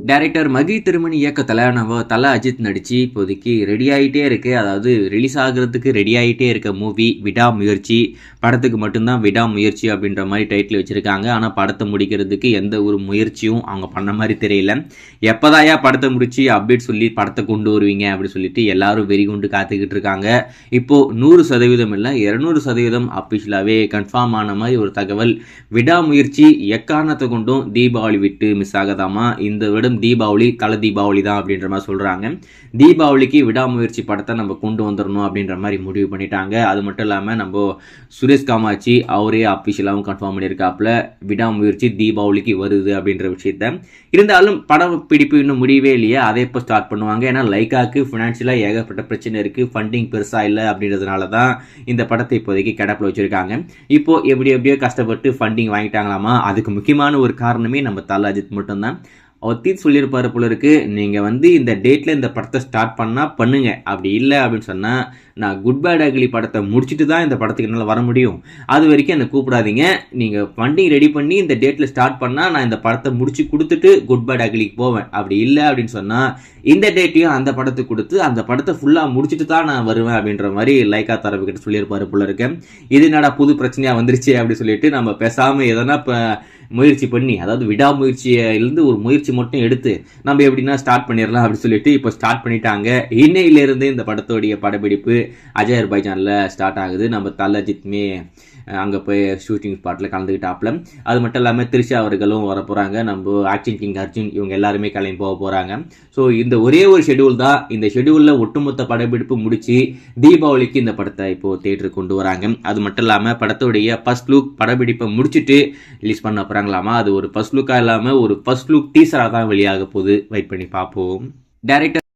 Director மகி திருமணி இயக்கத்தில் நம்ம தல அஜித் நடித்து இப்போதைக்கு ரெடி ஆகிட்டே இருக்கு. அதாவது ரிலீஸ் ஆகிறதுக்கு ரெடி ஆகிட்டே இருக்க மூவி விடாமுயற்சி. படத்துக்கு மட்டும்தான் விடாமுயற்சி அப்படின்ற மாதிரி டைட்டில் வச்சுருக்காங்க. ஆனால் படத்தை முடிக்கிறதுக்கு எந்த ஒரு முயற்சியும் அவங்க பண்ண மாதிரி தெரியல. எப்போதாயா படத்தை முடிச்சு அப்டேட் சொல்லி படத்தை கொண்டு வருவீங்க அப்படின்னு சொல்லிட்டு எல்லாரும் வெறி கொண்டு காத்துக்கிட்டு இருக்காங்க. இப்போது 100% இல்லை 200% அஃபிஷியலாகவே கன்ஃபார்ம் ஆன மாதிரி ஒரு தகவல். விடாமுயற்சி எக்காரணத்தை கொண்டும் தீபாவளி விட்டு மிஸ் ஆகாதாமா. இந்த விட தீபாவளி தலை தீபாவளி தான் அப்படின்ற மாதிரி சொல்றாங்க. தீபாவளிக்கு விடாமுயற்சி படத்தை நம்ம கொண்டு வந்துடணும் அப்படின்ற மாதிரி முடிவு பண்ணிட்டாங்க. அது மட்டும் இல்லாமல் நம்ம சுரேஷ் காமாட்சி அவரே அஃபிஷியலாகவும் கன்ஃபார்ம் பண்ணியிருக்காப்புல விடாமுயற்சி தீபாவளிக்கு வருது அப்படின்ற விஷயத்த. இருந்தாலும் படம் பிடிப்பு இன்னும் முடியவே இல்லையா, அதை இப்போ ஸ்டார்ட் பண்ணுவாங்க. ஏன்னா லைக்காக்கு ஃபினான்ஷியலாக ஏகப்பட்ட பிரச்சனை இருக்குது, ஃபண்டிங் பெருசாக இல்லை அப்படின்றதுனால தான் இந்த படத்தை இப்போதைக்கு கிடப்பில் வச்சுருக்காங்க. இப்போது எப்படியோ கஷ்டப்பட்டு ஃபண்டிங் வாங்கிட்டாங்களாமா. அதுக்கு முக்கியமான ஒரு காரணமே நம்ம தல அஜித் மட்டும்தான். அவர் தீர்த்து சொல்லியிருப்பாரு போல இருக்கு, நீங்கள் இந்த டேட்டில் இந்த படத்தை ஸ்டார்ட் பண்ணால் பண்ணுங்க, அப்படி இல்லை அப்படின்னு சொன்னால் நான் குட் பேட் அக்லி படத்தை முடிச்சுட்டு தான் இந்த படத்துக்கு என்னால் வர முடியும், அது வரைக்கும் என்னை கூப்பிடாதீங்க. நீங்கள் ஃபண்டிங் ரெடி பண்ணி இந்த டேட்டில் ஸ்டார்ட் பண்ணால் நான் இந்த படத்தை முடிச்சு கொடுத்துட்டு குட் பேட் அக்லிக்கு போவேன், அப்படி இல்லை அப்படின்னு சொன்னால் இந்த டேட்டையும் அந்த படத்துக்கு கொடுத்து அந்த படத்தை ஃபுல்லாக முடிச்சுட்டு தான் நான் வருவேன் அப்படின்ற மாதிரி லைக்கா தரப்புக்கிட்ட சொல்லியிருப்பாரு போல இருக்கு. இது என்னடா புது பிரச்சனையாக வந்துருச்சு அப்படின்னு சொல்லிட்டு நம்ம பேசாமல் எதனா இப்போ முயற்சி பண்ணி, அதாவது விடாமுயற்சியிலிருந்து ஒரு முயற்சி மட்டும் எடுத்து நம்ம எப்படின்னா ஸ்டார்ட் பண்ணிடலாம் அப்படின்னு சொல்லிட்டு இப்போ ஸ்டார்ட் பண்ணிட்டாங்க. இன்னையிலேருந்து இந்த படத்தோடைய படப்பிடிப்பு அஜர்பைஜானில் ஸ்டார்ட் ஆகுது. நம்ம தல அஜித்துமே அங்கே போய் ஷூட்டிங் ஸ்பாட்டில் கலந்துக்கிட்டாப்புல. அது மட்டும் இல்லாமல் திரிஷா அவர்களும் வர போகிறாங்க. நம்ம ஆக்ஷன் கிங் அர்ஜுன் இவங்க எல்லாருமே கிளம்பி போக போகிறாங்க. ஸோ இந்த ஒரே ஒரு ஷெடியூல் தான். இந்த ஷெடியூலில் ஒட்டுமொத்த படப்பிடிப்பு முடித்து தீபாவளிக்கு இந்த படத்தை இப்போது தேட்டருக்கு கொண்டு வராங்க. அது மட்டும் இல்லாமல் படத்தோடைய ஃபர்ஸ்ட் லுக் படப்பிடிப்பை முடிச்சுட்டு ரிலீஸ் பண்ண போகிறாங்களாமா. அது ஒரு ஃபர்ஸ்ட் லுக்காக இல்லாமல் ஒரு ஃபர்ஸ்ட் லுக் டீசராக தான் வெளியாக போகுது. வெயிட் பண்ணி பார்ப்போம். டைரக்டர்